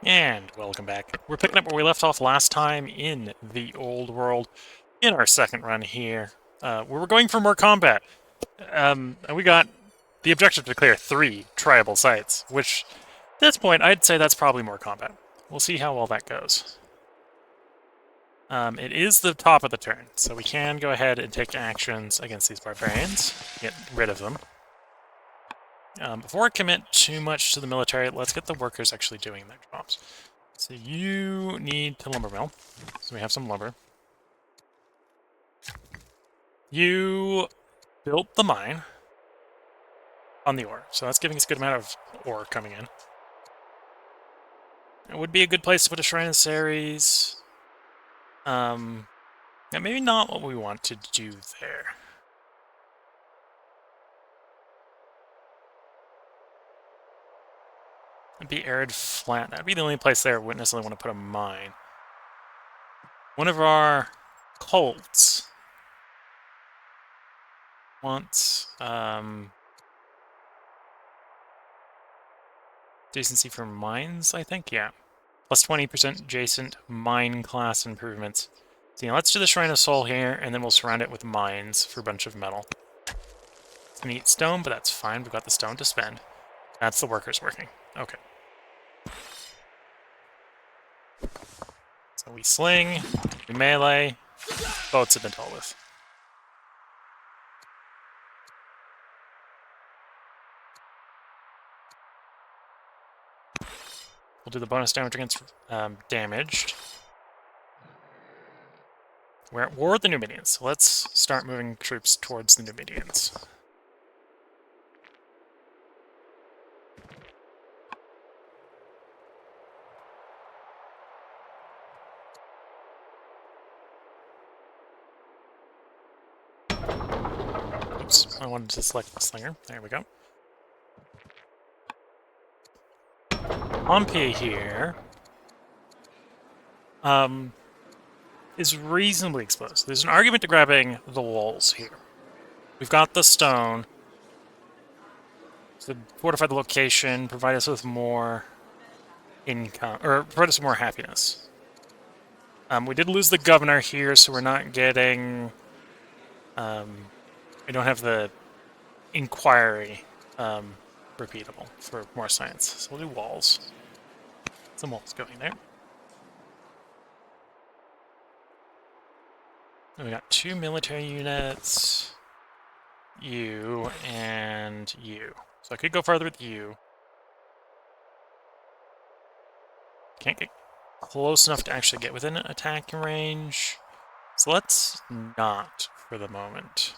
And welcome back. We're picking up where we left off last time in the old world, in our second run here. We were going for more combat. And we got the objective to clear 3 triable sites, which, at this point, I'd say that's probably more combat. We'll see how well that goes. It is the top of the turn, so we can go ahead and take actions against these barbarians, get rid of them. Before I commit too much to the military, let's get the workers actually doing their jobs. So you need to lumber mill. So we have some lumber. You built the mine on the ore, so that's giving us a good amount of ore coming in. It would be a good place to put a Shrine of Ceres. Yeah, maybe not what we want to do there. It'd be arid flat. That'd be the only place there I wouldn't necessarily want to put a mine. One of our cults wants decency for mines, I think? Yeah. Plus 20% adjacent mine class improvements. So, let's do the Shrine of Soul here, and then we'll surround it with mines for a bunch of metal. It's gonna need stone, but that's fine. We've got the stone to spend. That's the workers working. Okay. So we sling, we melee, boats have been dealt with. We'll do the bonus damage against damaged. We're at war with the Numidians, so let's start moving troops towards the Numidians. Oops, I wanted to select the slinger. There we go. Pompey here is reasonably exposed. There's an argument to grabbing the walls here. We've got the stone. So fortify the location, provide us with more income, or provide us with more happiness. We did lose the governor here, so we're not getting... we don't have the inquiry repeatable for more science. So we'll do walls. Some walls going there. And we got 2 military units. You and you. So I could go farther with you. Can't get close enough to actually get within attacking range. So let's not for the moment.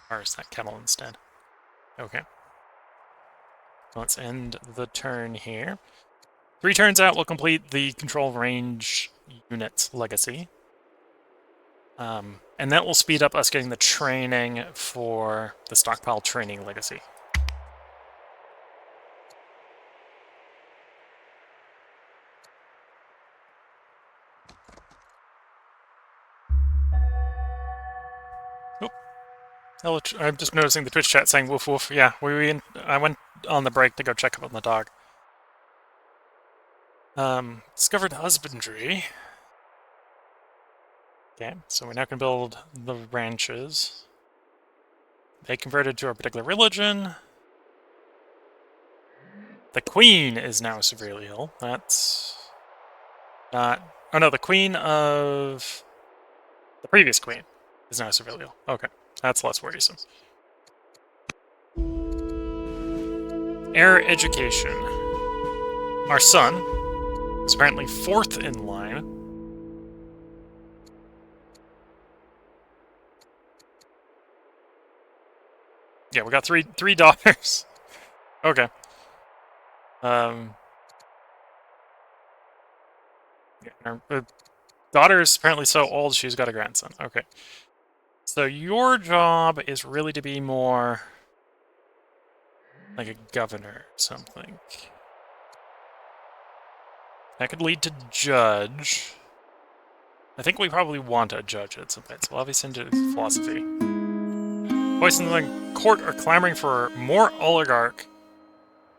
Or is that kettle instead? Okay. Let's end the turn here. 3 turns out, we'll complete the control range unit legacy. And that will speed up us getting the training for the stockpile training legacy. Oh, I'm just noticing the Twitch chat saying woof woof. Yeah, I went on the break to go check up on the dog. Discovered husbandry. Okay, so we now can build the ranches. They converted to a particular religion. The queen is now severely ill. That's not... Oh no, the queen of... The previous queen is now severely ill. Okay, that's less worrisome. Heir education. Our son is apparently 4th in line. Yeah, we got three daughters. Okay. Yeah, her daughter is apparently so old she's got a grandson. Okay. So your job is really to be more like a governor or something. That could lead to judge. I think we probably want a judge at some point, so we'll obviously into philosophy. Voices in the court are clamoring for more oligarch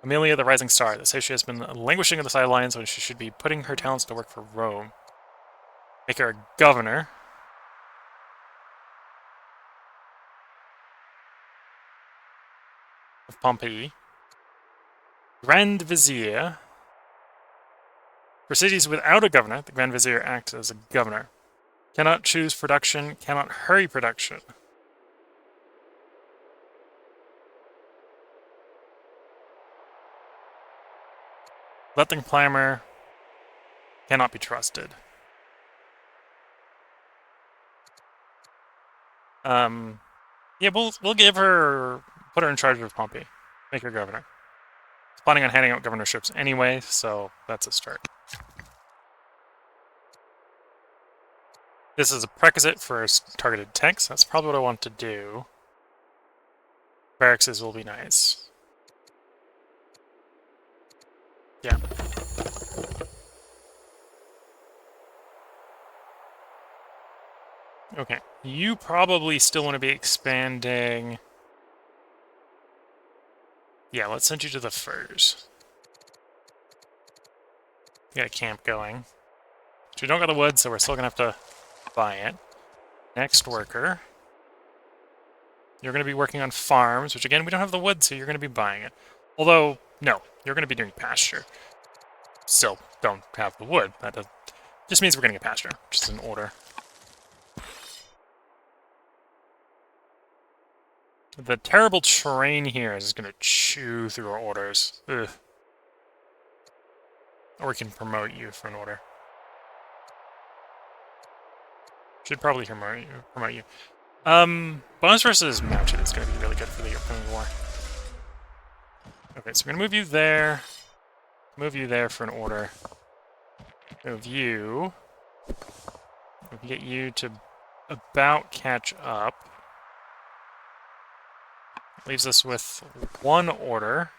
Amelia, the rising star. They say she has been languishing on the sidelines when she should be putting her talents to work for Rome. Make her a governor. Of Pompeii. Grand Vizier. For cities without a governor, the Grand Vizier acts as a governor. Cannot choose production, cannot hurry production. Let them clamor, cannot be trusted. Yeah, we'll give her, put her in charge of Pompeii. Make her governor. Planning on handing out governorships anyway, so that's a start. This is a prerequisite for targeted tanks. That's probably what I want to do. Barracks will be nice. Yeah. Okay. You probably still want to be expanding. Yeah, let's send you to the furs. Get a camp going. So we don't got the wood, so we're still gonna have to buy it. Next worker. You're gonna be working on farms, which again, we don't have the wood, so you're gonna be buying it. Although, no, you're gonna be doing pasture. Still don't have the wood. That just means we're getting a pasture, just an order. The terrible terrain here is gonna chew through our orders. Ugh. Or we can promote you for an order. Should probably promote you. Bonus versus mounted is going to be really good for the upcoming war. Okay, so we're going to move you there. Move you there for an order. Move you. We can get you to about catch up. Leaves us with one order.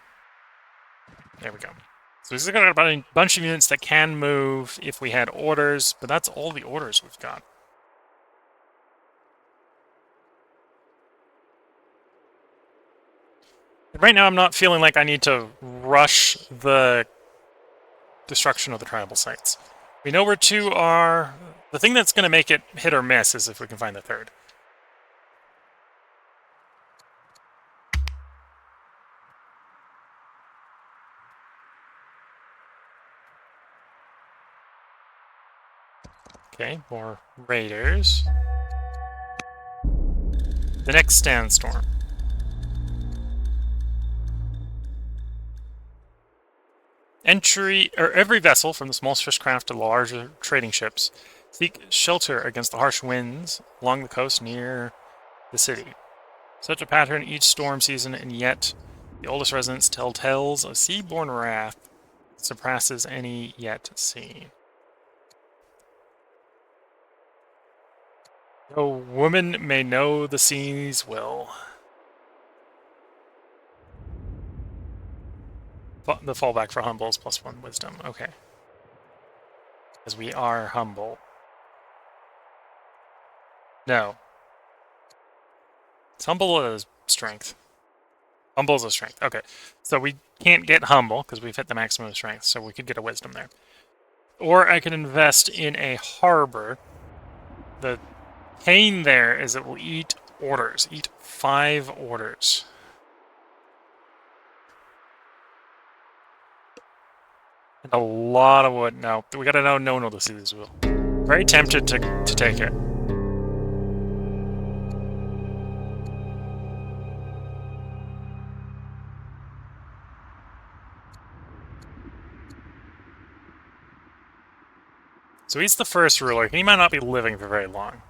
There we go. So we've got a bunch of units that can move if we had orders, but that's all the orders we've got. Right now I'm not feeling like I need to rush the destruction of the tribal sites. We know where two are. The thing that's going to make it hit or miss is if we can find the third. Okay, more raiders. The next sandstorm. Every vessel, from the smallest fishcraft to the larger trading ships, seek shelter against the harsh winds along the coast near the city. Such a pattern each storm season, and yet the oldest residents tell tales of sea-born wrath that surpasses any yet seen. No woman may know the sea's will. The fallback for humble is +1 wisdom. Okay. Because we are humble. No. It's humble as strength. Humble is a strength. Okay. So we can't get humble because we've hit the maximum strength, so we could get a wisdom there. Or I could invest in a harbor. The pain there is it will eat orders. Eat 5 orders. And a lot of wood. No, we gotta know no to see this will. Very tempted to take it. So he's the first ruler. He might not be living for very long.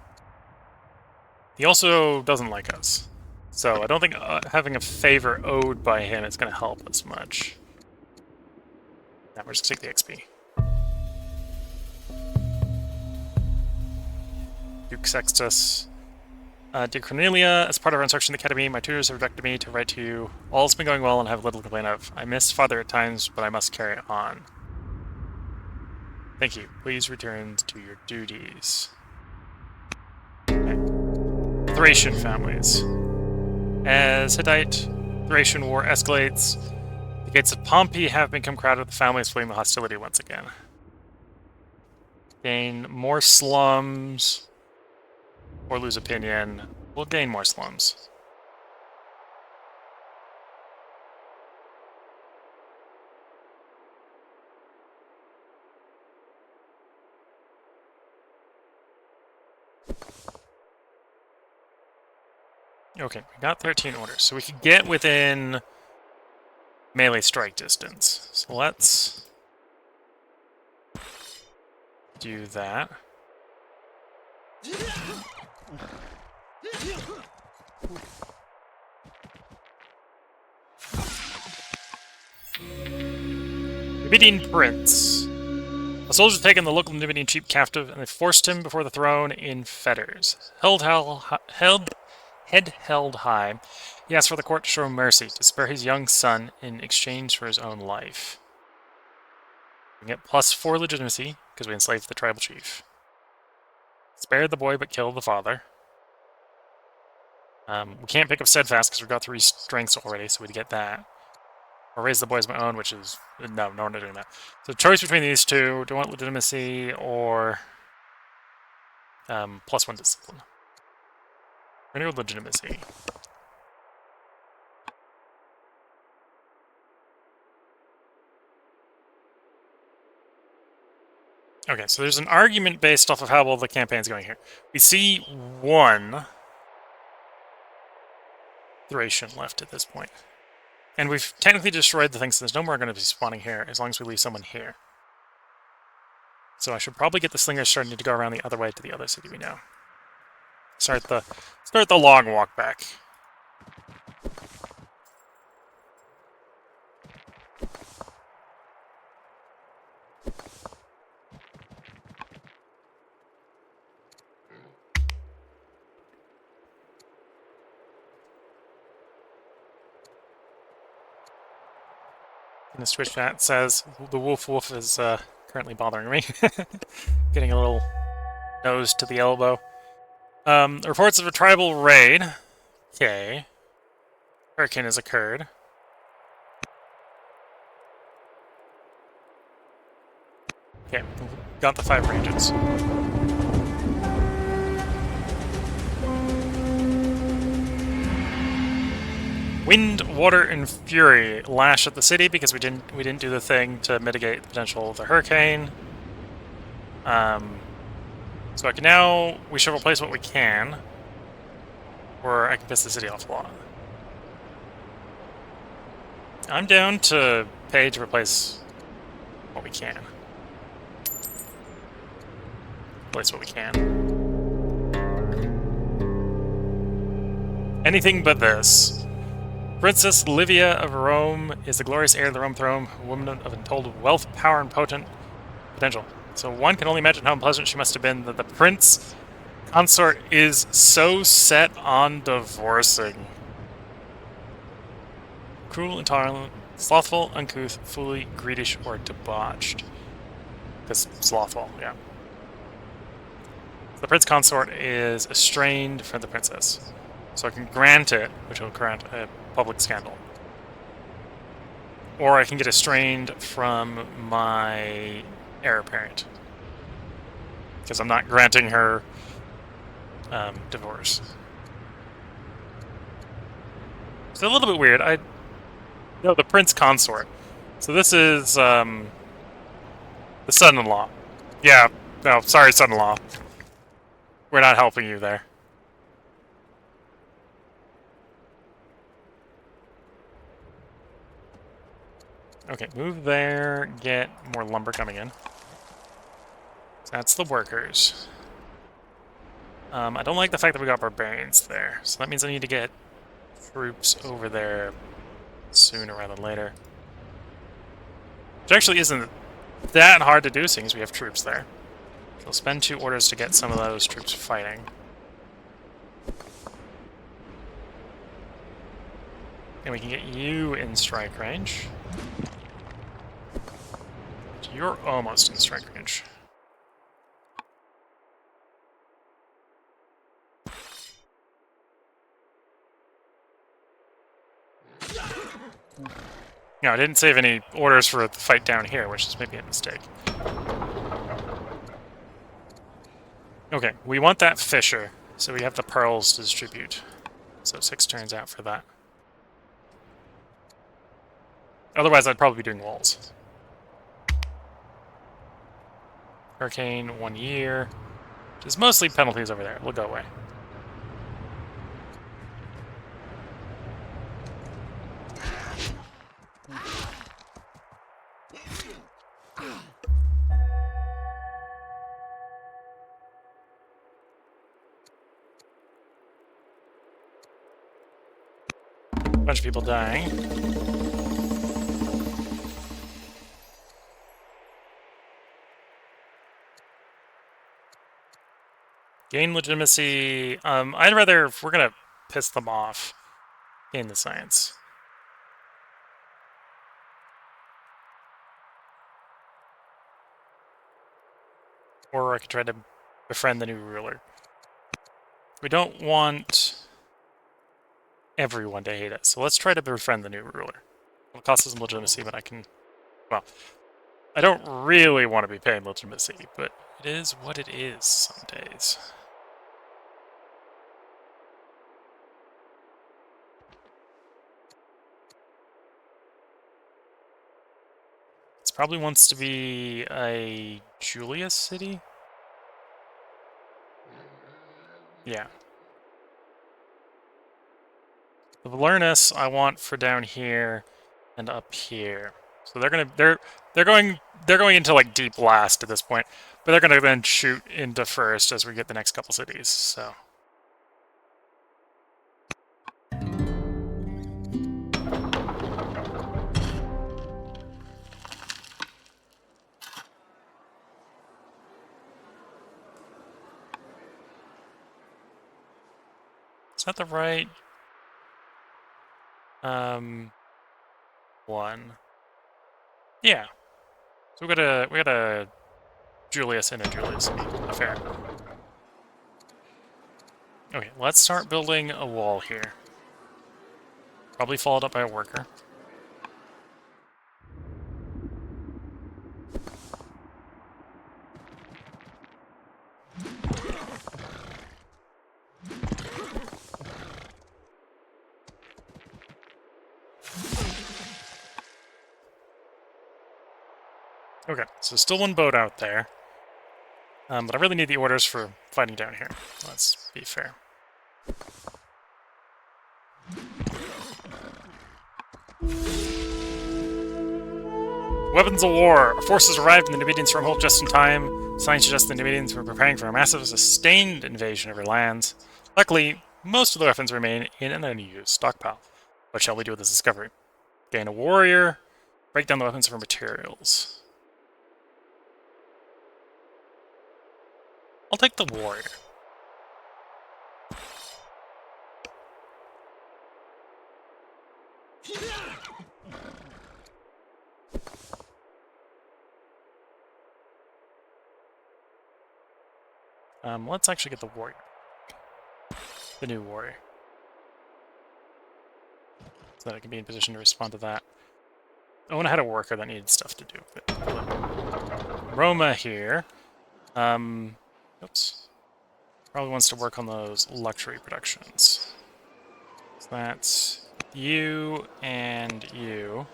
He also doesn't like us. So I don't think having a favor owed by him is going to help us much. Now we're just going to take the XP. Duke Sextus. Dear Cornelia, as part of our instruction academy, my tutors have directed me to write to you. All's been going well and I have little to complain of. I miss father at times, but I must carry on. Thank you. Please return to your duties. Okay. Thracian families. As Hittite Thracian war escalates, The gates of Pompeii have become crowded with the families fleeing the hostility once again. Gain more slums, or lose opinion. We'll gain more slums. Okay, we got 13 orders, so we could get within melee strike distance. So let's do that. Numidian Prince. A soldier taken the local Numidian chief captive, and they forced him before the throne in fetters. Head held high, he asked for the court to show him mercy, to spare his young son in exchange for his own life. We get +4 legitimacy, because we enslaved the tribal chief. Spared the boy, but killed the father. We can't pick up steadfast, because we've got 3 strengths already, so we'd get that. Or raise the boy as my own, which is... No, we're not doing that. So choice between these two. Do I want legitimacy or... +1 discipline? We're going to go legitimacy. Okay, so there's an argument based off of how well the campaign's going here. We see 1 Thracian left at this point. And we've technically destroyed the thing, so there's no more going to be spawning here, as long as we leave someone here. So I should probably get the slingers starting to go around the other way to the other city we know. Start the long walk back. And this Twitch chat says the wolf is currently bothering me. Getting a little nose to the elbow. Reports of a tribal raid. Okay. Hurricane has occurred. Okay, got the 5 regions. Wind, water, and fury lash at the city because we didn't do the thing to mitigate the potential of the hurricane. So I can now we should replace what we can, or I can piss the city off a lot. I'm down to pay to replace what we can. Replace what we can. Anything but this. Princess Livia of Rome is the glorious heir to the Rome throne, a woman of untold wealth, power, and potent potential. So one can only imagine how unpleasant she must have been that the prince consort is so set on divorcing. Cruel, intolerant, slothful, uncouth, foolish, greedish, or debauched. Because slothful, yeah. The prince consort is estranged from the princess. So I can grant it, which will grant a public scandal. Or I can get estranged from my heir apparent. Because I'm not granting her divorce. It's a little bit weird. No, the prince consort. So this is the son-in-law. Yeah, no, sorry, son-in-law. We're not helping you there. Okay, move there, get more lumber coming in. So that's the workers. I don't like the fact that we got barbarians there, so that means I need to get troops over there sooner rather than later. Which actually isn't that hard to do, seeing as we have troops there. So I'll spend 2 orders to get some of those troops fighting. And we can get you in strike range. You're almost in strike range. No, I didn't save any orders for the fight down here, which is maybe a mistake. Okay, we want that fisher, so we have the pearls to distribute. So 6 turns out for that. Otherwise, I'd probably be doing walls. Hurricane, 1 year. There's mostly penalties over there. We'll go away. Bunch of people dying. Gain legitimacy. I'd rather, if we're gonna piss them off, gain the science. Or I could try to befriend the new ruler. We don't want everyone to hate us, so let's try to befriend the new ruler. It'll cost us some legitimacy, but I can... Well, I don't really want to be paying legitimacy, but it is what it is some days. This probably wants to be a Julius city? Yeah. The Valernus I want for down here and up here. So they're going into like deep last at this point, but they're gonna then shoot into first as we get the next couple cities. So is that the right one? Yeah. So we got a Julius and a Julius affair. Okay, let's start building a wall here. Probably followed up by a worker. Okay, so still one boat out there. But I really need the orders for fighting down here. Let's be fair. Weapons of war! Our forces arrived in the Numidian stronghold just in time. Signs suggest the Numidians were preparing for a massive, sustained invasion of our lands. Luckily, most of the weapons remain in an unused stockpile. What shall we do with this discovery? Gain a warrior, break down the weapons for materials. I'll take the warrior. Let's actually get the warrior. The new warrior. So that I can be in position to respond to that. Oh, and I had a worker that needed stuff to do. But Roma here. Oops. Probably wants to work on those luxury productions. So that's you and you.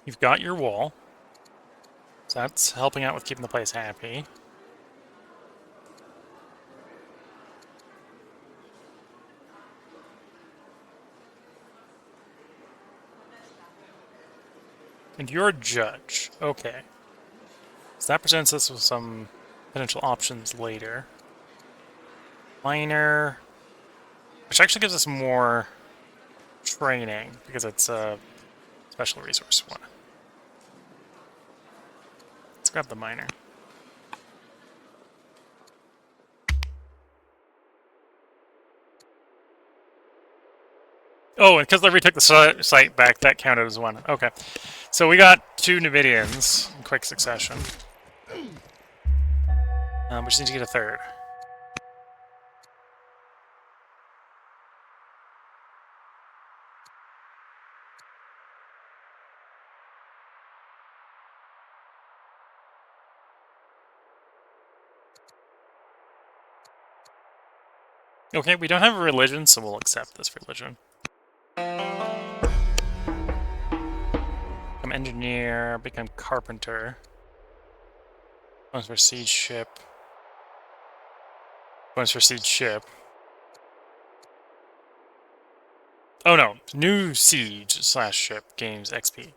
You've got your wall. So that's helping out with keeping the place happy. And you're a judge. Okay. So that presents us with some potential options later. Miner, which actually gives us more training because it's a special resource one. Let's grab the miner. Oh, and because they retook the site back, that counted as one. Okay. So we got 2 Numidians in quick succession. We just need to get a third. Okay, we don't have a religion, so we'll accept this religion. Become engineer, become carpenter. Bonus for siege ship. Bonus for siege ship. Oh no, new siege / ship gains XP.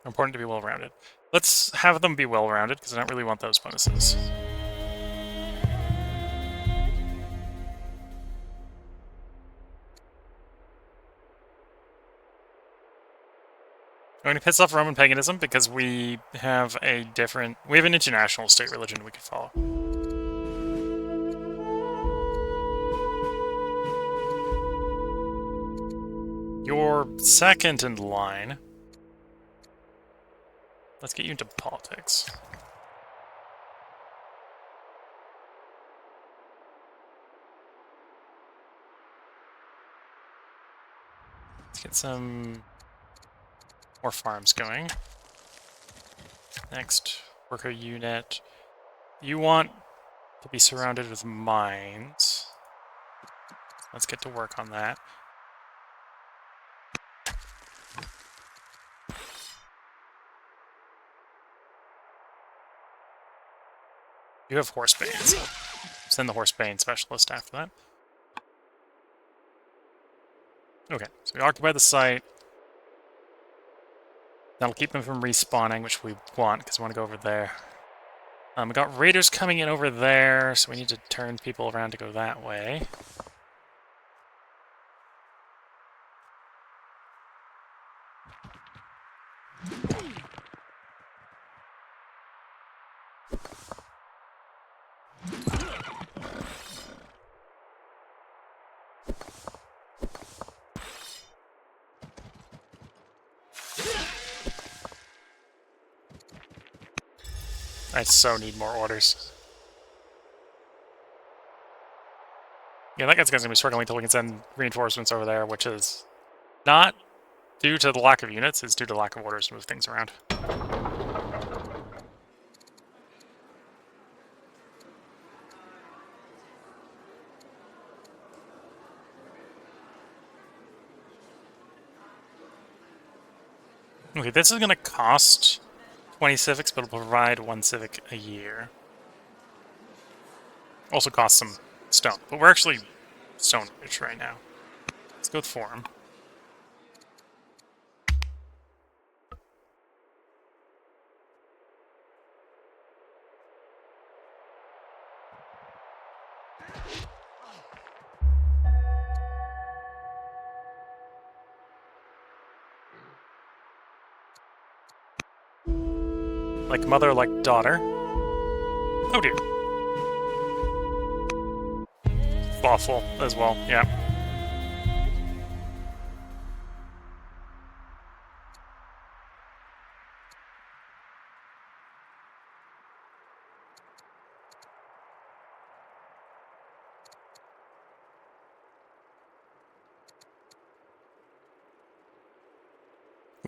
Important to be well-rounded. Let's have them be well-rounded, because I don't really want those bonuses. I'm going to piss off Roman paganism because we have an international state religion we could follow. You're second in line. Let's get you into politics. Let's get some more farms going. Next, worker unit. You want to be surrounded with mines. Let's get to work on that. You have Horsebane, so send the Horsebane specialist after that. Okay, so we occupy the site. That'll keep them from respawning, which we want, because we want to go over there. We got raiders coming in over there, so we need to turn people around to go that way. I so need more orders. Yeah, that guy's going to be struggling until we can send reinforcements over there, which is not due to the lack of units, it's due to the lack of orders to move things around. Okay, this is going to cost 20 civics, but it'll provide 1 civic a year. Also costs some stone, but we're actually stone rich right now. Let's go with Forum. Like mother, like daughter. Oh dear. Lawful as well, yeah.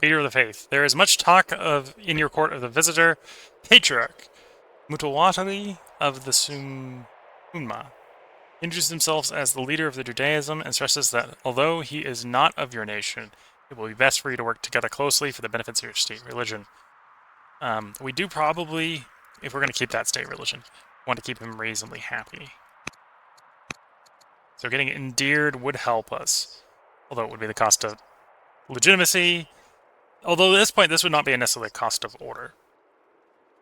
Leader of the Faith. There is much talk of in your court of the Visitor Patriarch Mutawatali of the Summa. Introduces himself as the leader of the Judaism and stresses that although he is not of your nation, it will be best for you to work together closely for the benefits of your state religion. We do probably, if we're going to keep that state religion, want to keep him reasonably happy. So getting endeared would help us, although it would be the cost of legitimacy. Although at this point, this would not be necessarily a cost of order.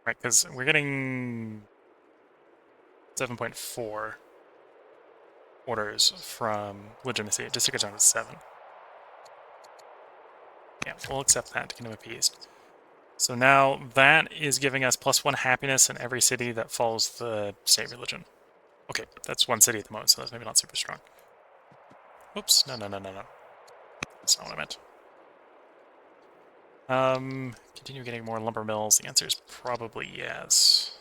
Right, because we're getting 7.4 orders from legitimacy. It just took it down to 7. Yeah, we'll accept that to get him appeased. So now that is giving us +1 happiness in every city that follows the state religion. Okay, that's 1 city at the moment, so that's maybe not super strong. Oops, no. That's not what I meant. Continue getting more lumber mills. The answer is probably yes.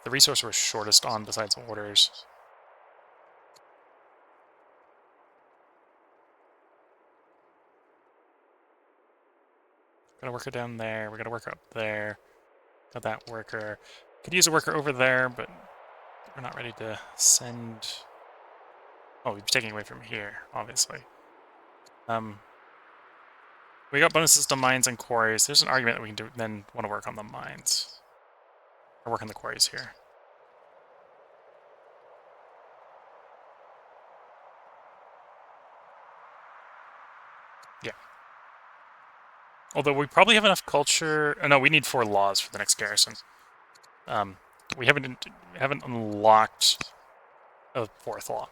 The resource we're shortest on besides orders. Got a worker down there. We got a worker up there. Got that worker. Could use a worker over there, but we're not ready to send... Oh, we'd be taking away from here, obviously. We got bonuses to mines and quarries. There's an argument that we can do, then want to work on the mines. Or work on the quarries here. Yeah. Although we probably have enough culture... Oh, no, we need 4 laws for the next garrison. We haven't unlocked a 4th law.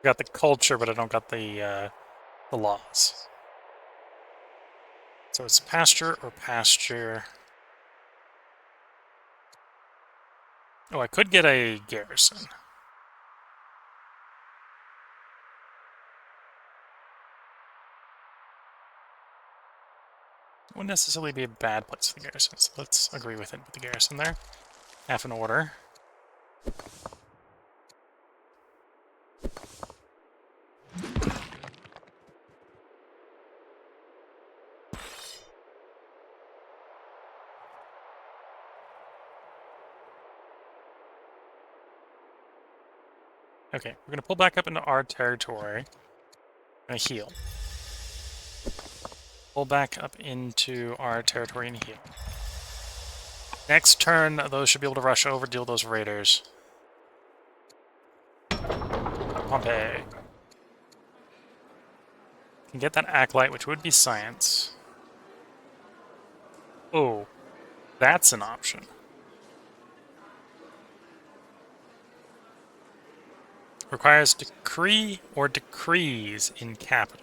Got the culture, but I don't got the laws. So it's pasture or pasture. Oh, I could get a garrison. Wouldn't necessarily be a bad place for the garrison, so let's agree with it with the garrison there. Half an order. Okay, we're going to pull back up into our territory. And heal. Pull back up into our territory and heal. Next turn, those should be able to rush over, deal those raiders. Pompeii. Can get that acolyte, which would be science. Oh, that's an option. Requires decree or decrees in capital.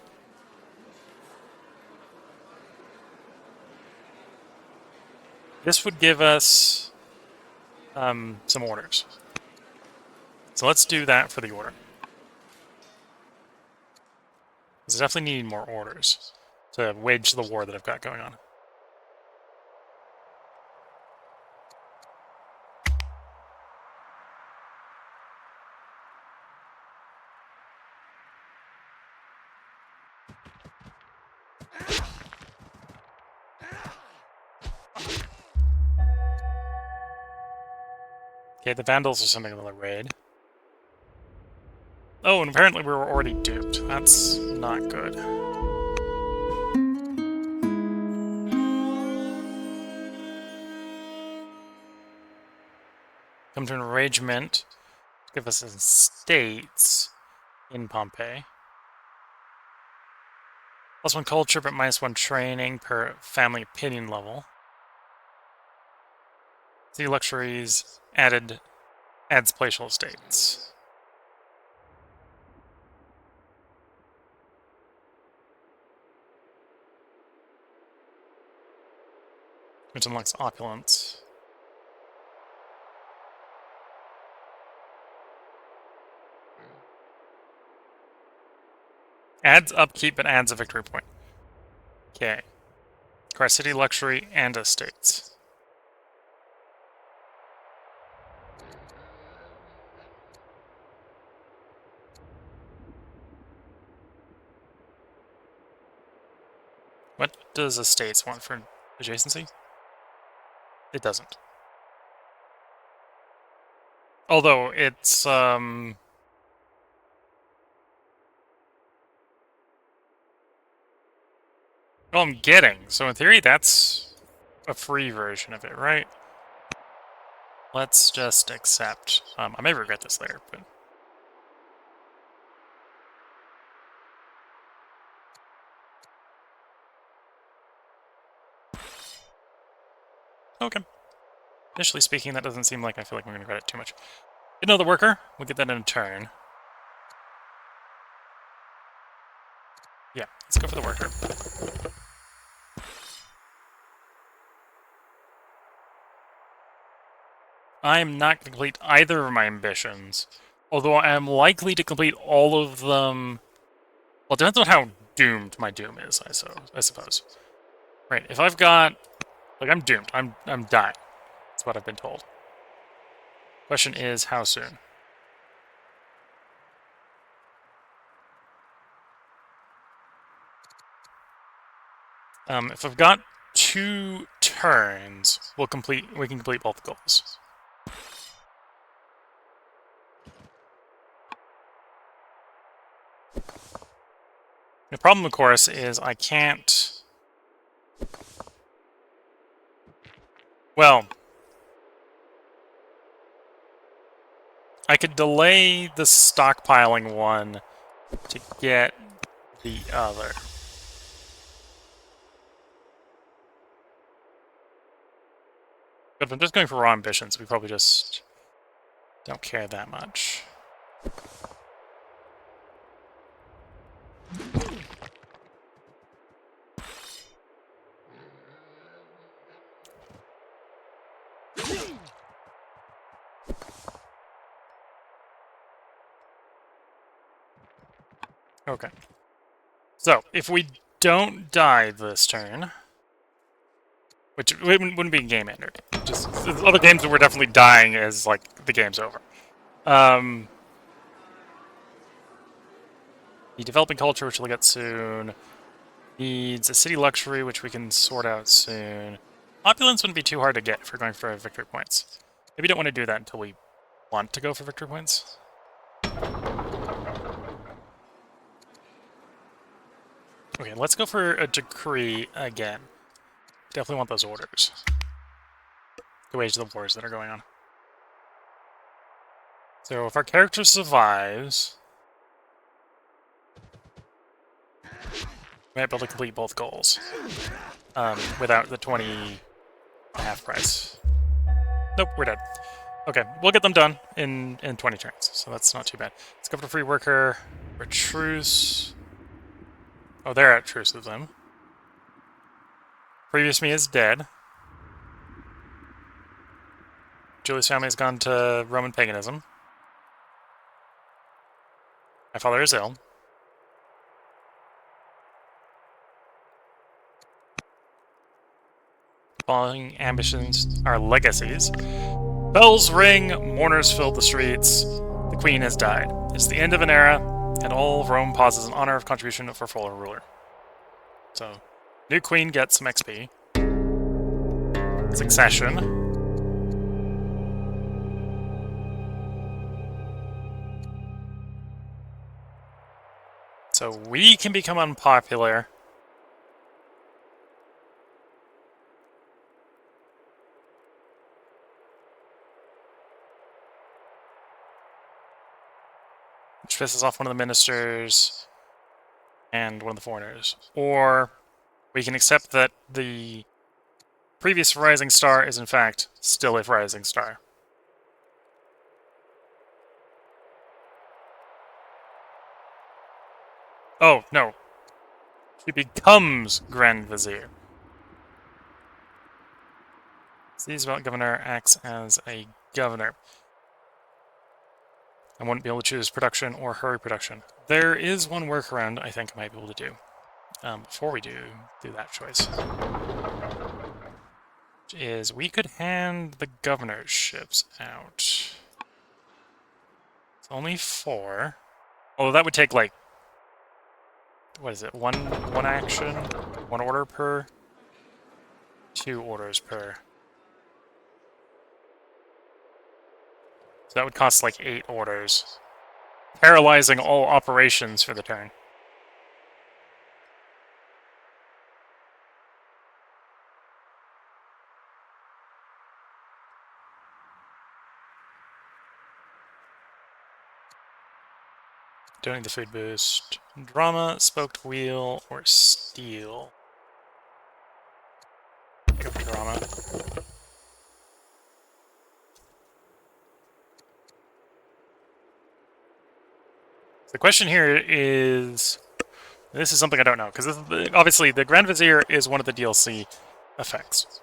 This would give us some orders. So let's do that for the order. Because I definitely need more orders to wage the war that I've got going on. Okay, the Vandals are sending another raid. Oh, and apparently we were already duped. That's not good. Come to an enragement. Give us estates in Pompeii. +1 culture, but -1 training per family opinion level. See luxuries adds palatial estates. Which unlocks opulence. Adds upkeep, but adds a victory point. Okay. Acquire city, luxury, and estates. What does estates want for adjacency? It doesn't. Although it's oh, I'm getting. So in theory, that's a free version of it, right? Let's just accept. I may regret this later, but... Okay. Initially speaking, that doesn't seem like I feel like I'm going to regret it too much. Get another worker. We'll get that in a turn. Yeah, let's go for the worker. I am not going to complete either of my ambitions, although I am likely to complete all of them... Well, it depends on how doomed my doom is, I suppose. Right, if I've got... Like, I'm doomed. I'm dying. That's what I've been told. Question is, how soon? If I've got 2 turns, we can complete both goals. The problem, of course, is I can't... Well, I could delay the stockpiling one to get the other. But if I'm just going for raw ambitions, we probably just don't care that much. Okay. So, if we don't die this turn, which wouldn't be a game ender, just other games that we're definitely dying as, like, the game's over. The developing culture, which we'll get soon, needs a city luxury, which we can sort out soon. Opulence wouldn't be too hard to get if we're going for victory points. Maybe don't want to do that until we want to go for victory points. Okay, let's go for a decree again. Definitely want those orders to wage the wars that are going on. So if our character survives, we might be able to complete both goals without the 20 half price. Nope, we're dead. Okay, we'll get them done in 20 turns, so that's not too bad. Let's go for free worker. For truce. Oh, they're at truce with them. Previous me is dead. Julie's family has gone to Roman paganism. My father is ill. Following ambitions are legacies. Bells ring, mourners fill the streets. The queen has died. It's the end of an era, and all of Rome pauses in honor of contribution for former ruler. So, new queen gets some XP. Succession. So we can become unpopular. Which pisses off one of the ministers and one of the foreigners. Or we can accept that the previous rising star is in fact still a rising star. Oh, no. She becomes Grand Vizier. Sees about governor acts as a governor. I wouldn't be able to choose production or hurry production. There is one workaround I think I might be able to do. Before we do that choice. Which is we could hand the governorships out. It's only 4. Although that would take like what is it? One action, 1 order per, 2 orders per. So that would cost like 8 orders, paralyzing all operations for the turn. Don't need the food boost. Drama, spoked wheel, or steel. Go for drama. The question here is, this is something I don't know, because obviously the Grand Vizier is one of the DLC effects.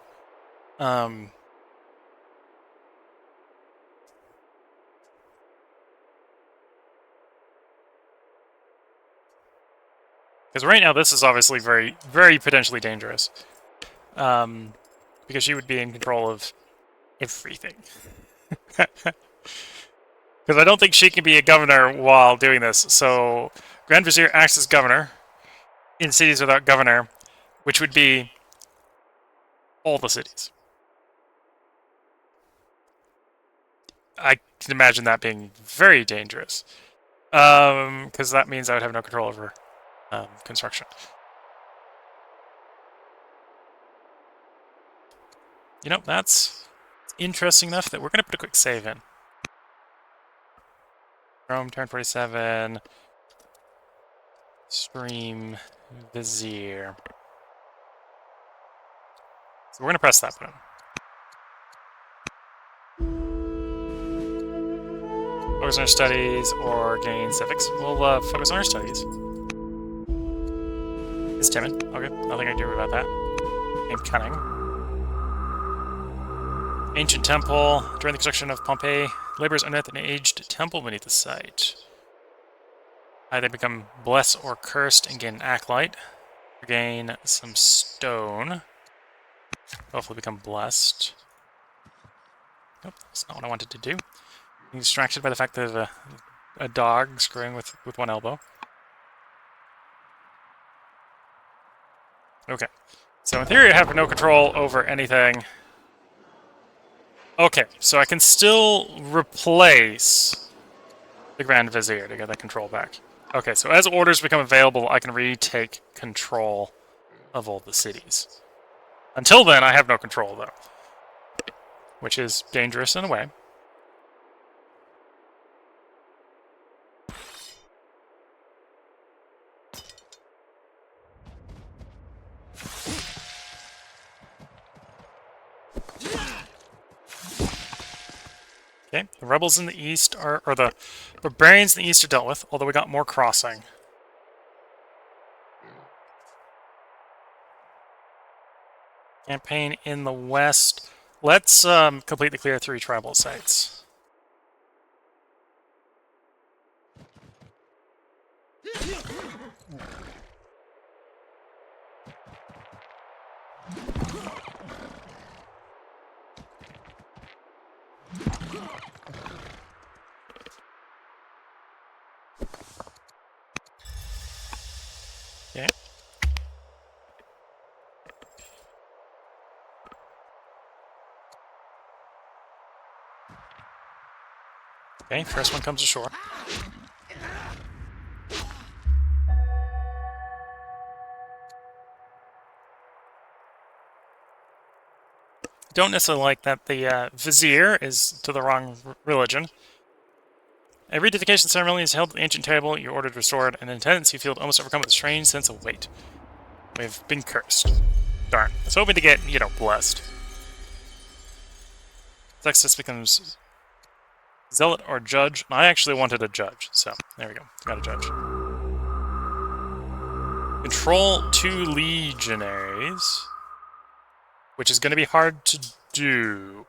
Because right now this is obviously very, very potentially dangerous. Because she would be in control of everything. Because I don't think she can be a governor while doing this. So Grand Vizier acts as governor in cities without governor, which would be all the cities. I can imagine that being very dangerous, because that means I would have no control over construction. You know, that's interesting enough that we're going to put a quick save in. Rome, turn 47. Stream Vizier. So we're going to press that button. Focus on our studies or gain civics. We'll focus on our studies. It's timid. Okay, nothing I can do about that. Gain cunning. Ancient temple. During the construction of Pompeii, laborers unearthed an aged temple beneath the site. Either become blessed or cursed and gain an acolyte. Gain some stone. Hopefully become blessed. Nope, that's not what I wanted to do. Being distracted by the fact that a dog screwing with one elbow. Okay. So in theory I have no control over anything. Okay, so I can still replace the Grand Vizier to get that control back. Okay, so as orders become available, I can retake control of all the cities. Until then, I have no control, though. Which is dangerous in a way. Okay, the rebels in the east are, or the barbarians in the east are dealt with, although we got more crossing. Campaign in the west. Let's completely clear 3 tribal sites. Okay. Okay, first one comes ashore. Don't necessarily like that the Vizier is to the wrong religion. A rededication ceremony is held at the ancient table, your ordered restored, and in attendance you feel almost overcome with a strange sense of weight. We've been cursed. Darn. I was hoping to get, you know, blessed. Texas becomes zealot or judge. I actually wanted a judge, so there we go. Got a judge. Control 2 legionaries, which is going to be hard to do.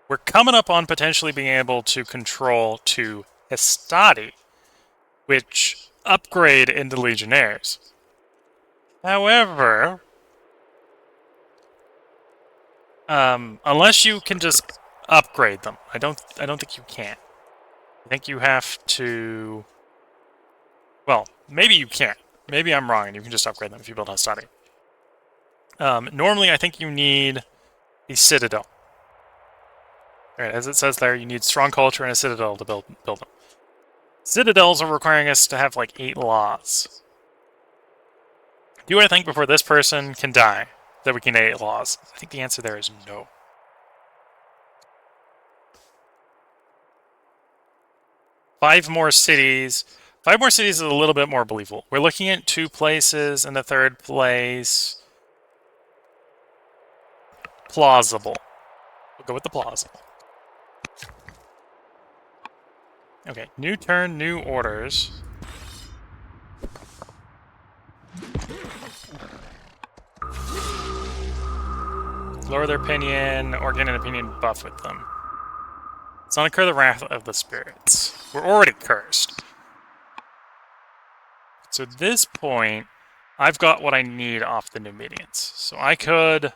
We're coming up on potentially being able to control 2 Hastati, which upgrade into legionnaires. However, unless you can just upgrade them, I don't think you can. I think you have to. Well, maybe you can't. Maybe I'm wrong, and you can just upgrade them if you build Hastati. Normally, I think you need a citadel. Alright, as it says there, you need strong culture and a citadel to build them. Citadels are requiring us to have like 8 laws. Do I think before this person can die that we can get 8 laws? I think the answer there is no. Five more cities. 5 more cities is a little bit more believable. We're looking at 2 places and the 3rd place. Plausible. We'll go with the plausible. Okay, new turn, new orders. Lower their opinion or gain an opinion buff with them. Let's not incur the wrath of the spirits. We're already cursed. So at this point, I've got what I need off the Numidians. So I could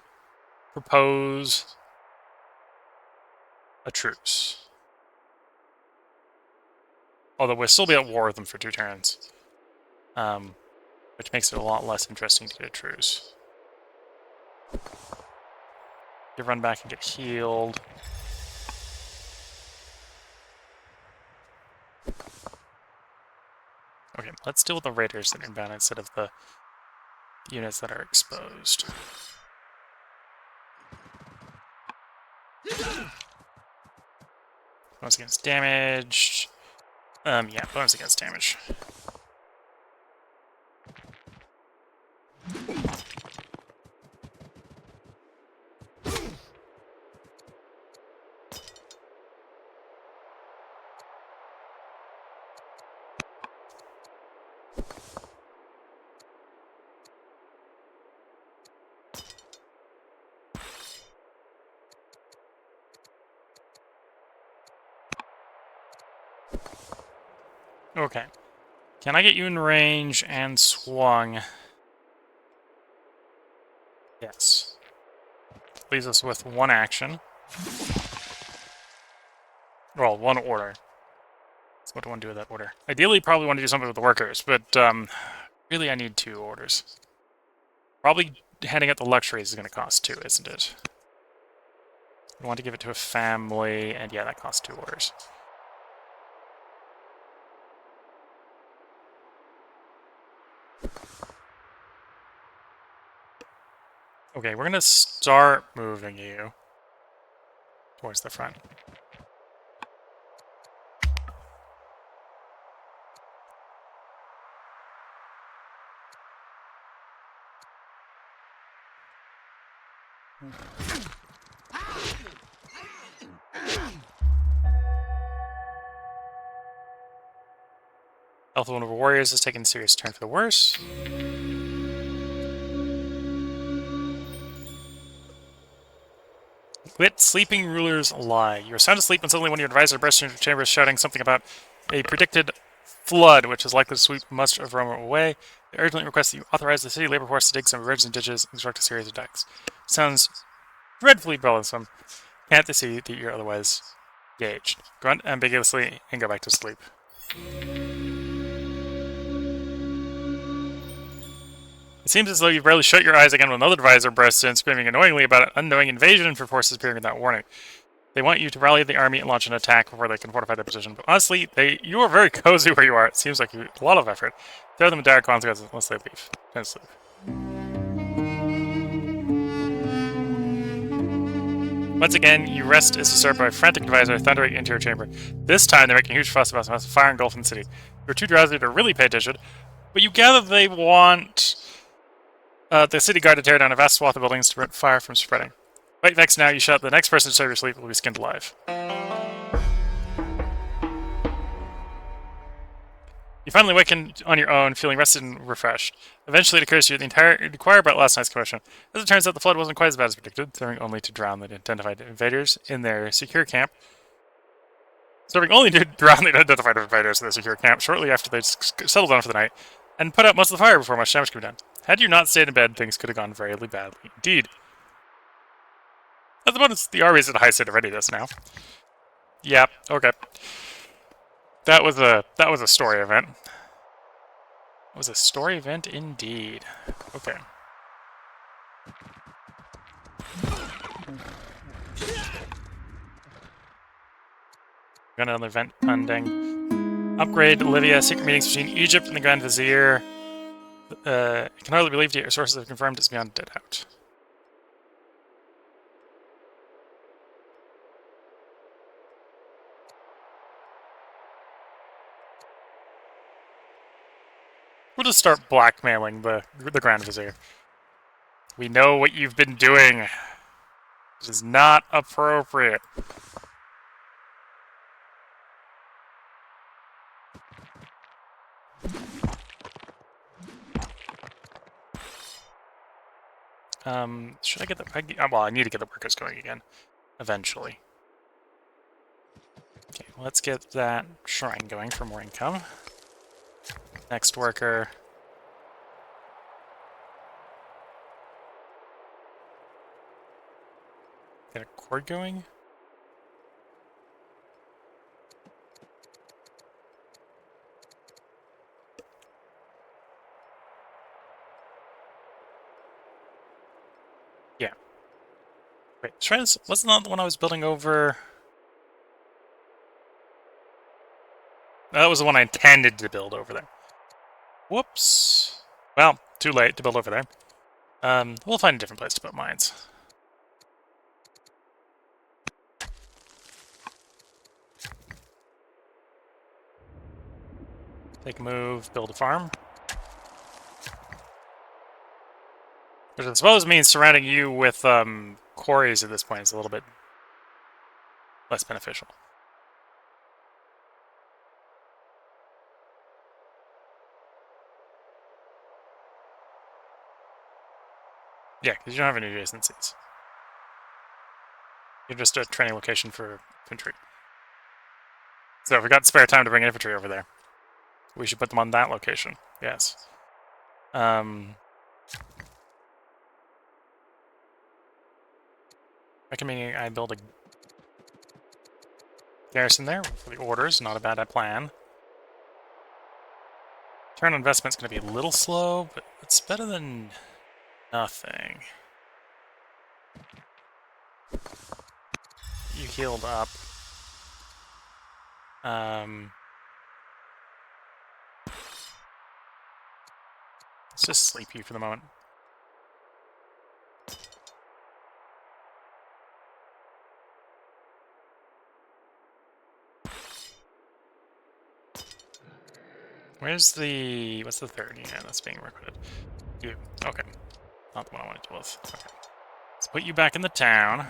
propose a truce. Although we'll still be at war with them for 2 turns. Which makes it a lot less interesting to get a truce. You run back and get healed. Okay, let's deal with the raiders that are inbound instead of the units that are exposed. Bonus against damage. Yeah, bonus against damage. Okay. Can I get you in range and swung? Yes. Leaves us with one action. Well, one order. So what do I want to do with that order? Ideally, probably want to do something with the workers, but really I need 2 orders. Probably handing out the luxuries is going to cost 2, isn't it? I want to give it to a family, and yeah, that costs 2 orders. Okay, we're going to start moving you towards the front. Health of one of our warriors has taken a serious turn for the worse. Quit sleeping rulers lie. You are sound asleep when suddenly one of your advisors bursts into your chamber shouting something about a predicted flood, which is likely to sweep much of Rome away. They urgently request that you authorize the city labor force to dig some rivers and ditches and construct a series of dikes. Sounds dreadfully burdensome. Can't they see that you're otherwise engaged? Grunt ambiguously and go back to sleep. It seems as though you've barely shut your eyes again when another advisor bursts in, screaming annoyingly about an unknowing invasion for forces appearing without warning. They want you to rally the army and launch an attack before they can fortify their position. But honestly, you are very cozy where you are. It seems like a lot of effort. Throw them in dire consequences unless they leave. Don't sleep. Once again, you rest as disturbed by a frantic advisor thundering into your chamber. This time, they're making a huge fuss about some fire engulfing the city. You're too drowsy to really pay attention, but you gather they want the city guard to tear down a vast swath of buildings to prevent fire from spreading. Quite vexed now, you shout, the next person to disturb your sleep will be skinned alive. You finally awaken on your own, feeling rested and refreshed. Eventually, it occurs to you the inquire about last night's commotion. As it turns out, the flood wasn't quite as bad as predicted, serving only to drown the identified invaders in their secure camp. Serving only to drown the identified invaders in their secure camp shortly after they'd settled down for the night, and put out most of the fire before much damage could be done. Had you not stayed in bed, things could have gone very badly indeed. At the moment, the army is in a high state of readiness now. Yeah, okay. That was a story event. It was a story event indeed. Okay. Got another event pending. Upgrade Olivia. Secret meetings between Egypt and the Grand Vizier. It can hardly be believed yet your sources have confirmed it's beyond a doubt. We'll just start blackmailing the Grand Vizier. We know what you've been doing. It is not appropriate. Should I get the... Well, I need to get the workers going again. Eventually. Okay, let's get that shrine going for more income. Next worker. Get a cord going? Wait, wasn't that the one I was building over? No, that was the one I intended to build over there. Whoops. Well, too late to build over there. We'll find a different place to put mines. Take a move, build a farm. Which I suppose means surrounding you with quarries at this point is a little bit less beneficial. Yeah, because you don't have any adjacencies. You're just a training location for infantry. So if we got spare time to bring infantry over there, we should put them on that location. Yes. Recommending I build a garrison there for the orders. Not a bad plan. Turn on investment's going to be a little slow, but it's better than nothing. You healed up. Let's just sleep you for the moment. What's the third unit that's being recruited? You. Okay. Not the one I wanted to deal with. Okay. Let's put you back in the town.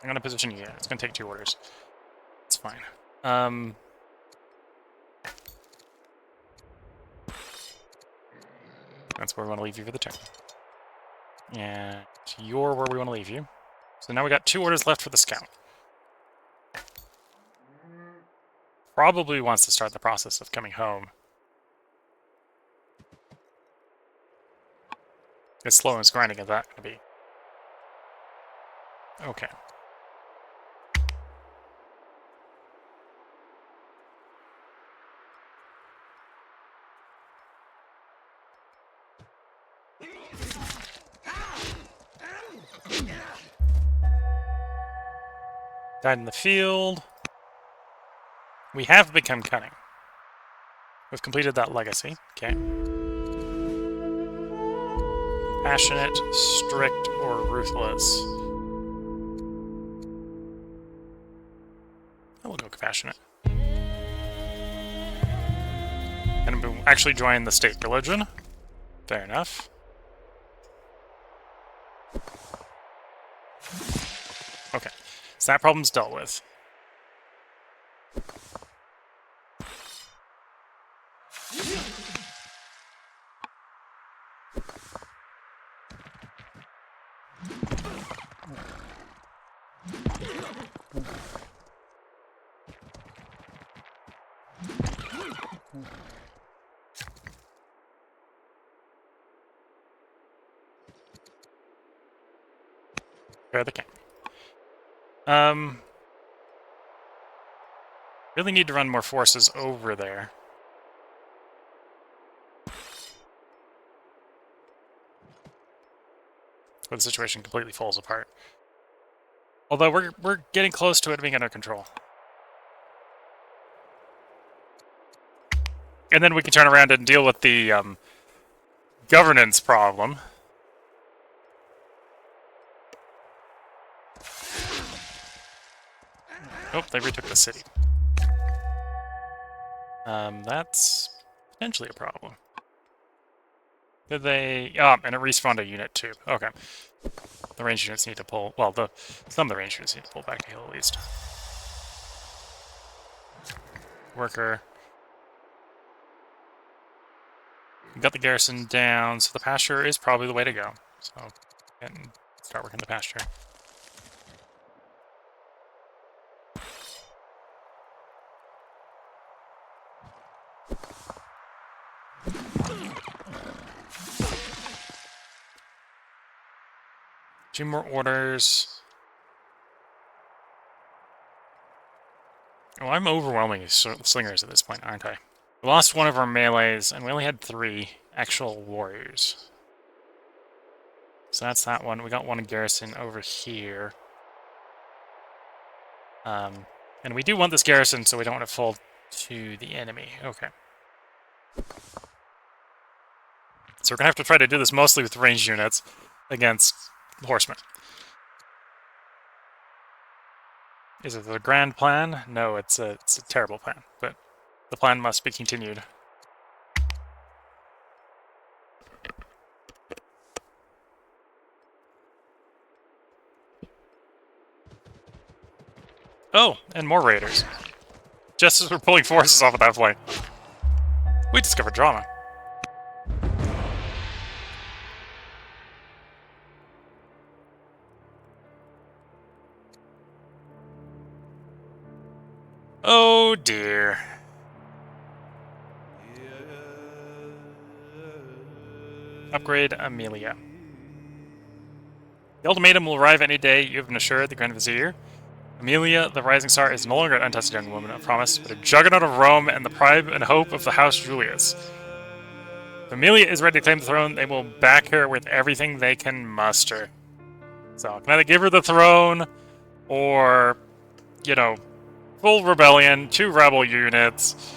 I'm gonna position you. It's gonna take 2 orders. It's fine. That's where we want to leave you for the turn. And you're where we want to leave you. So now we got 2 orders left for the scout. Probably wants to start the process of coming home. As slow and grinding as that going to be. Okay. Died in the field. We have become cunning. We've completed that legacy. Okay. Passionate, strict, or ruthless. I will go compassionate. And we'll actually join the state religion. Fair enough. Okay, so that problem's dealt with. Prepare the camp. Really need to run more forces over there. Where the situation completely falls apart. Although we're getting close to it being under control. And then we can turn around and deal with the governance problem. Oh, they retook the city. That's potentially a problem. Did they... Oh, and it respawned a unit too. Okay. The range units need to pull... Well, some of the range units need to pull back a hill at least. Worker. We got the garrison down, so the pasture is probably the way to go. So, and start working the pasture. Two more orders. Oh, I'm overwhelming slingers at this point, aren't I? We lost one of our melees, and we only had 3 actual warriors. So that's that one. We got one in garrison over here. And we do want this garrison, so we don't want to fall to the enemy. Okay. So we're going to have to try to do this mostly with ranged units against horsemen. Is it the grand plan? No, it's a terrible plan, but the plan must be continued. Oh, and more raiders. Just as we're pulling forces off of that flank. We discovered drama. Oh dear. Upgrade Amelia. The ultimatum will arrive any day, you have been assured, the Grand Vizier. Amelia, the rising star, is no longer an untested young woman of promise, but a juggernaut of Rome and the pride and hope of the House Julius. If Amelia is ready to claim the throne, they will back her with everything they can muster. So, can either give her the throne, or, you know, full rebellion, 2 rebel units.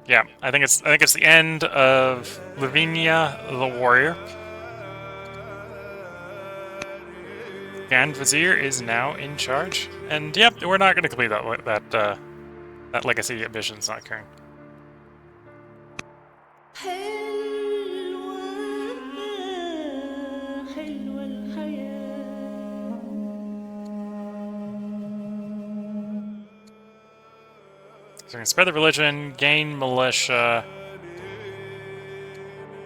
Yeah, I think it's the end of Lavinia the Warrior. Grand Vizier is now in charge, and yep, we're not going to complete that legacy ambition. It's not occurring. So we're going to spread the religion, gain militia,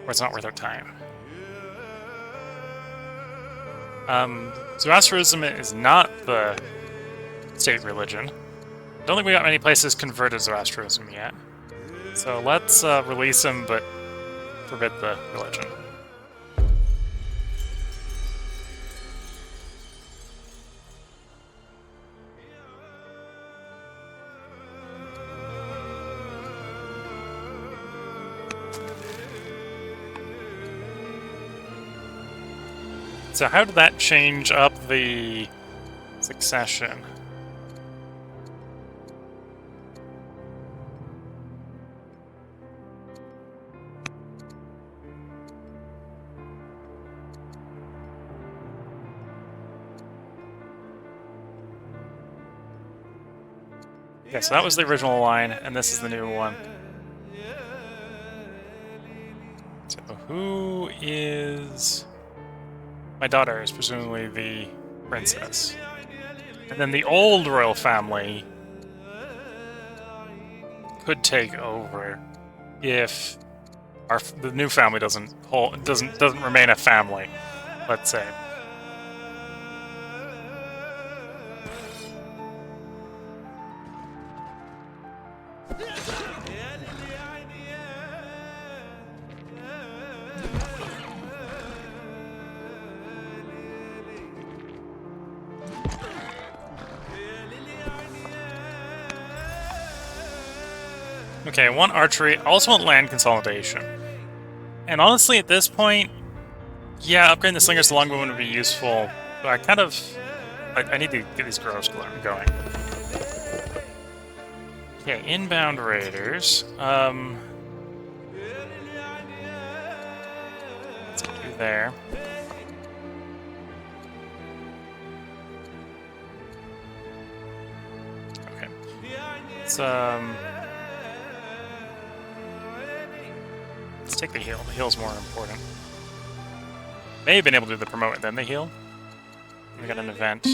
or it's not worth our time. Zoroastrianism is not the state religion. I don't think we got many places converted Zoroastrianism yet. So let's release them, but forbid the religion. So how did that change up the succession? Yeah, so that was the original line, and this is the new one. So who is... My daughter is presumably the princess. And then the old royal family could take over if the new family doesn't remain a family, let's say. Okay, 1 archery. I also want land consolidation. And honestly, at this point, yeah, upgrading the slingers to longbow would be useful. But I need to get these girls going. Okay, inbound raiders. Let's do there. Okay. Let's take the heal. The heal's more important. May have been able to do the promote and then the heal. We got an event.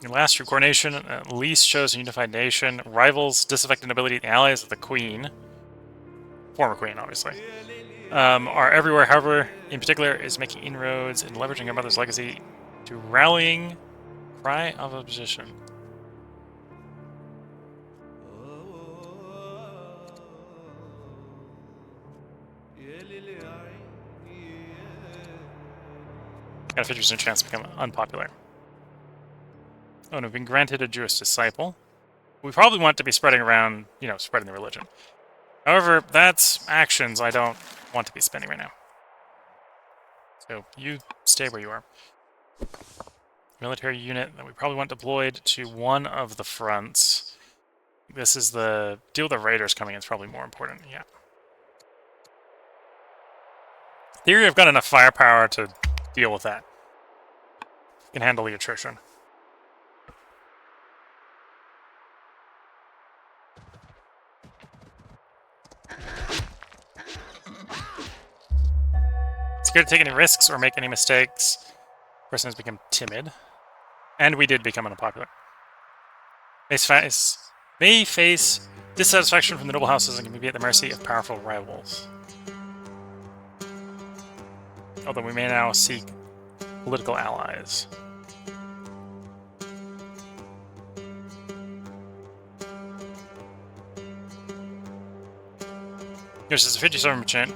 Your last true coronation at least shows a unified nation. Rivals, disaffected nobility, and allies of the queen, former queen, obviously, are everywhere. However, in particular, is making inroads and leveraging her mother's legacy to rallying cry of opposition. Got a 50% chance to become unpopular. Oh, and we've been granted a Jewish disciple. We probably want to be spreading around, you know, spreading the religion. However, that's actions I don't want to be spending right now. So, you stay where you are. Military unit that we probably want deployed to one of the fronts. This is the... deal with the raiders coming in is probably more important, yeah. Theory, I've got enough firepower to deal with that. Can handle the attrition. Scared to take any risks or make any mistakes. Person has become timid. And we did become unpopular. May face dissatisfaction from the noble houses and can be at the mercy of powerful rivals. Although we may now seek political allies. There's a 57%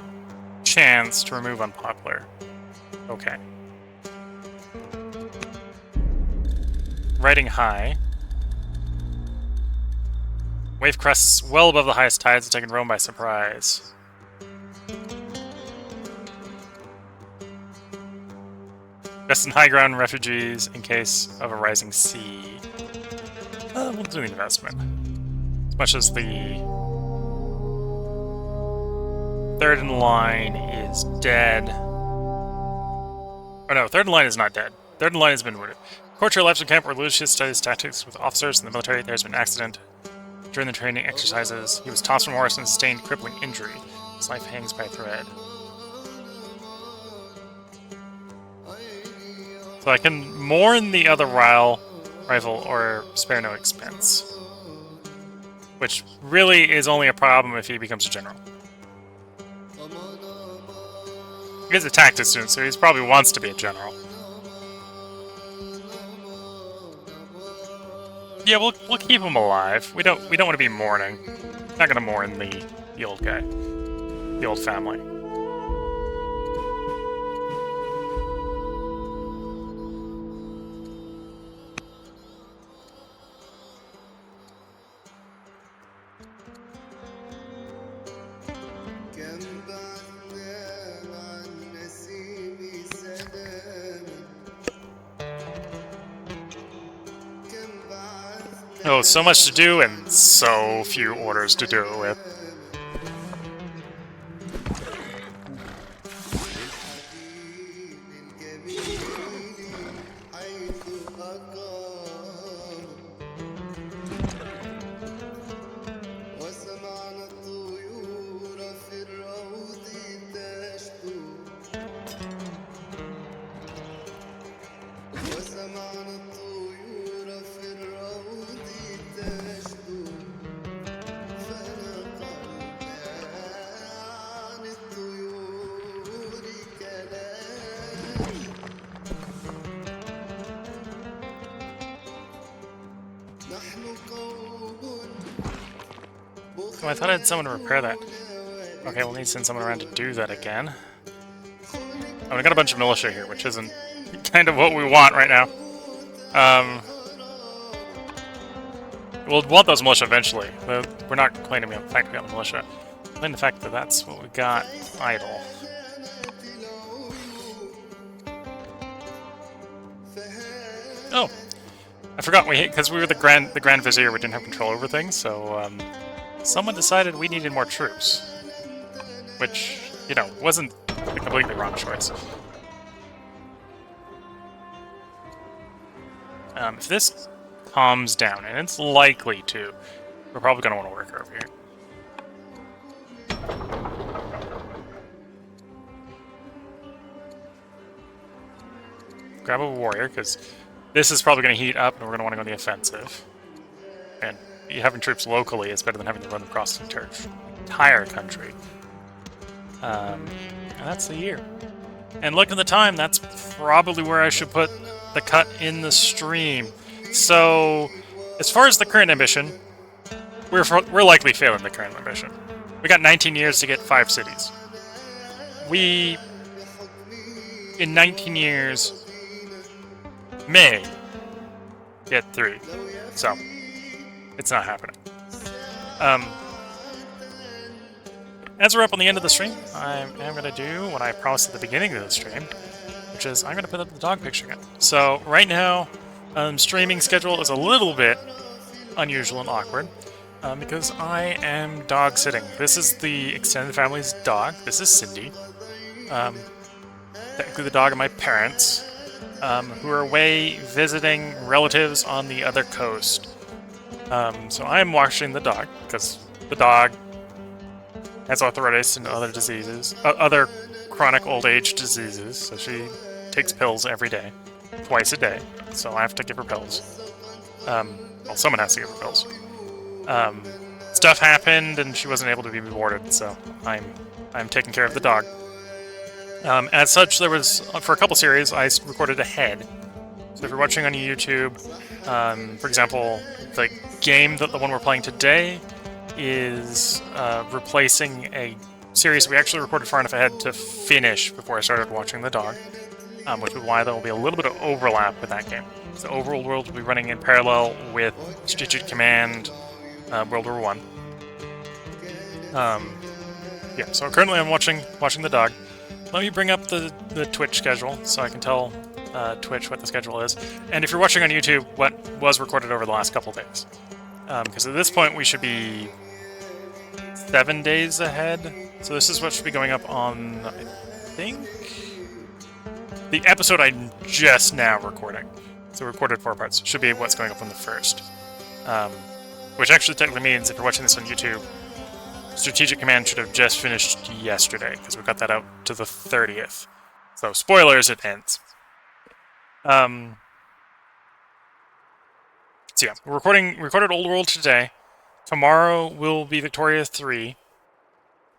chance to remove unpopular. Okay. Riding high. Wave crests well above the highest tides have taken Rome by surprise. Rest in high ground refugees in case of a rising sea. We'll do the investment. As much as the third in line is dead. Oh no, third in line is not dead. Third in line has been wounded. Courtier lives in camp where Lucius studies tactics with officers in the military. There's been an accident. During the training exercises, he was tossed from a horse and sustained crippling injury. His life hangs by a thread. So I can mourn the other rival or spare no expense. Which really is only a problem if he becomes a general. He's a tactics student, so he probably wants to be a general. Yeah, we'll keep him alive. We don't want to be mourning. Not gonna mourn the old guy, the old family. Oh, so much to do and so few orders to do it with. Oh, I thought I had someone to repair that. Okay, we'll need to send someone around to do that again. Oh, we got a bunch of militia here, which isn't kind of what we want right now. We'll want those militia eventually. We're not complaining about the fact we got the militia. We're complaining the fact that that's what we got idle. Oh, I forgot because we were the Grand Vizier, we didn't have control over things, so someone decided we needed more troops, which, you know, wasn't the completely wrong choice. If this calms down, and it's likely to, we're probably going to want to work over here. Grab a warrior, because this is probably going to heat up, and we're going to want to go on the offensive. And having troops locally is better than having to run them across the entire country. And that's the year. And look at the time, that's probably where I should put the cut in the stream. So, as far as the current ambition, we're likely failing the current ambition. We got 19 years to get 5 cities. In 19 years, may get 3. So, it's not happening. As we're up on the end of the stream, I am going to do what I promised at the beginning of the stream, which is I'm going to put up the dog picture again. So, right now, streaming schedule is a little bit unusual and awkward, because I am dog sitting. This is the extended family's dog. This is Cindy. Technically the dog of my parents, who are away visiting relatives on the other coast. So I am watching the dog, because the dog has arthritis and other diseases, other chronic old age diseases, so she takes pills every day, twice a day, so I have to give her pills. Well, someone has to give her pills. Stuff happened and she wasn't able to be boarded, so I'm taking care of the dog. As such, there was, for a couple series, I recorded ahead. So if you're watching on YouTube, for example, the game that the one we're playing today is replacing a series we actually recorded far enough ahead to finish before I started watching the dog, which is why there will be a little bit of overlap with that game. So Overworld World will be running in parallel with Strategic Command World War I. Yeah, so currently I'm watching the dog. Let me bring up the Twitch schedule so I can tell Twitch what the schedule is. And if you're watching on YouTube, what was recorded over the last couple days. Because at this point we should be 7 days ahead. So this is what should be going up on, I think, the episode I'm just now recording. So recorded 4 parts. Should be what's going up on the 1st. Which actually technically means if you're watching this on YouTube, Strategic Command should have just finished yesterday, because we got that out to the 30th. So, spoilers, it ends. So yeah, we recorded Old World today. Tomorrow will be Victoria 3.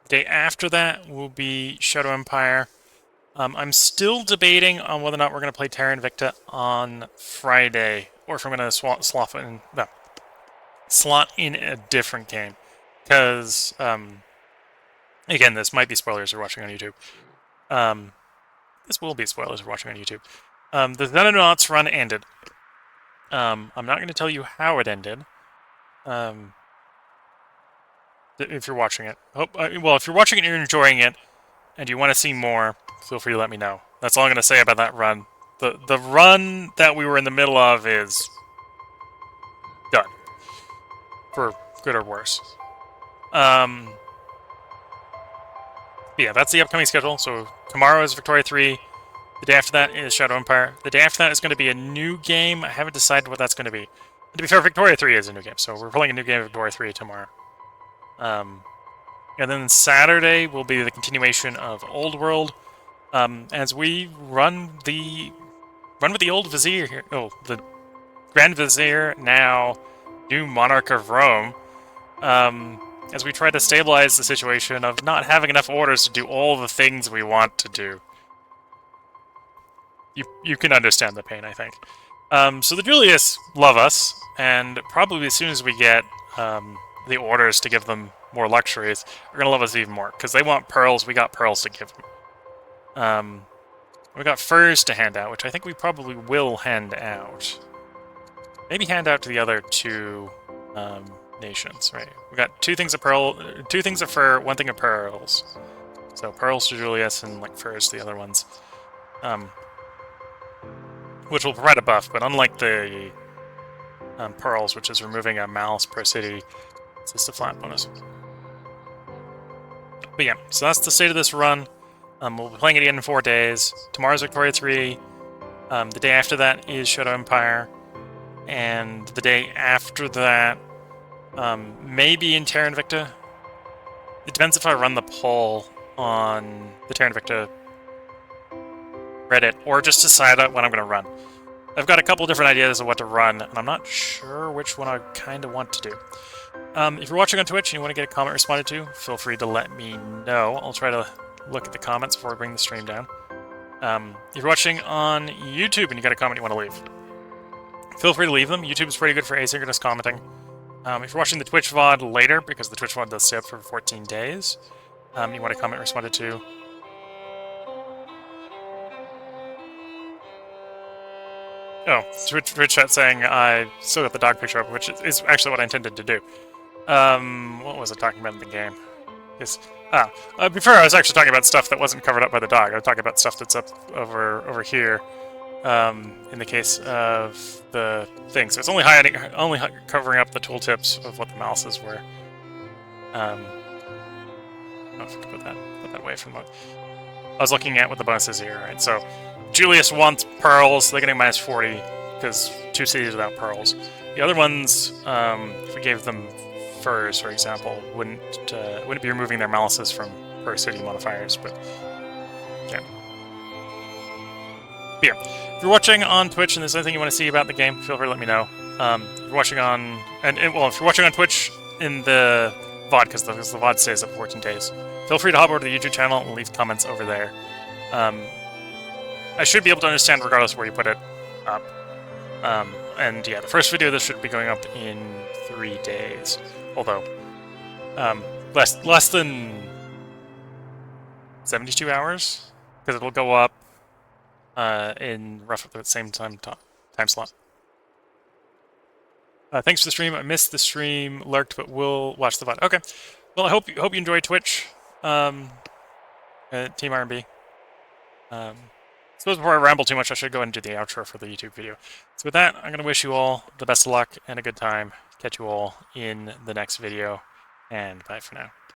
The day after that will be Shadow Empire. I'm still debating on whether or not we're going to play Terra Invicta on Friday, or if I'm going to slot in a different game. Because, again, this might be spoilers if you're watching on YouTube. This will be spoilers if you're watching on YouTube. The Xenonauts run ended. I'm not going to tell you how it ended. If you're watching it. Well, if you're watching it and you're enjoying it, and you want to see more, feel free to let me know. That's all I'm going to say about that run. The run that we were in the middle of is done. For good or worse. Yeah, that's the upcoming schedule. So tomorrow is Victoria 3. The day after that is Shadow Empire. The day after that is going to be a new game. I haven't decided what that's going to be. And to be fair, Victoria 3 is a new game, so we're playing a new game of Victoria 3 tomorrow. And then Saturday will be the continuation of Old World. As we run with the old Vizier here. Oh, the Grand Vizier, now new Monarch of Rome. As we try to stabilize the situation of not having enough orders to do all the things we want to do. You can understand the pain, I think. So the Julius love us, and probably as soon as we get the orders to give them more luxuries, are going to love us even more. Because they want pearls, we got pearls to give them. We got furs to hand out, which I think we probably will hand out. Maybe hand out to the other 2 nations, right? We got 2 things of pearl, 2 things of fur, 1 thing of pearls. So pearls to Julius and like furs to the other ones. Which will provide a buff, but unlike the pearls, which is removing a malice per city, it's just a flat bonus. But yeah, so that's the state of this run. We'll be playing it again in 4 days. Tomorrow's Victoria 3. The day after that is Shadow Empire. And the day after that, maybe in Terra Invicta. It depends if I run the poll on the Terra Invicta Reddit, or just decide out what I'm going to run. I've got a couple different ideas of what to run, and I'm not sure which one I kind of want to do. If you're watching on Twitch and you want to get a comment responded to, feel free to let me know. I'll try to look at the comments before I bring the stream down. If you're watching on YouTube and you got a comment you want to leave, feel free to leave them. YouTube is pretty good for asynchronous commenting. If you're watching the Twitch VOD later, because the Twitch VOD does stay up for 14 days, you want a comment responded to, Oh, Twitch chat saying I still got the dog picture up, which is actually what I intended to do. What was I talking about in the game? Yes. Before I was actually talking about stuff that wasn't covered up by the dog. I was talking about stuff that's up over here. In the case of the thing, so it's only covering up the tooltips of what the mouses were. Oh, if I could put that away from what I was looking at. What the bonus is here, right? So Julius wants pearls. They're getting minus 40 because 2 cities without pearls. The other ones, if we gave them furs, for example, wouldn't be removing their malices from per city modifiers, but yeah. But yeah. If you're watching on Twitch and there's anything you want to see about the game, feel free to let me know. If you're watching on if you're watching on Twitch in the VOD, because the VOD stays up 14 days, feel free to hop over to the YouTube channel and leave comments over there. I should be able to understand regardless where you put it up. And yeah, the first video of this should be going up in 3 days. Although, less than 72 hours, because it'll go up in roughly the same time slot. Thanks for the stream. I missed the stream, lurked, but will watch the VOD. Okay. Well, I hope you enjoy Twitch. Team R&B. I suppose before I ramble too much, I should go and do the outro for the YouTube video. So with that, I'm going to wish you all the best of luck and a good time. Catch you all in the next video, and bye for now.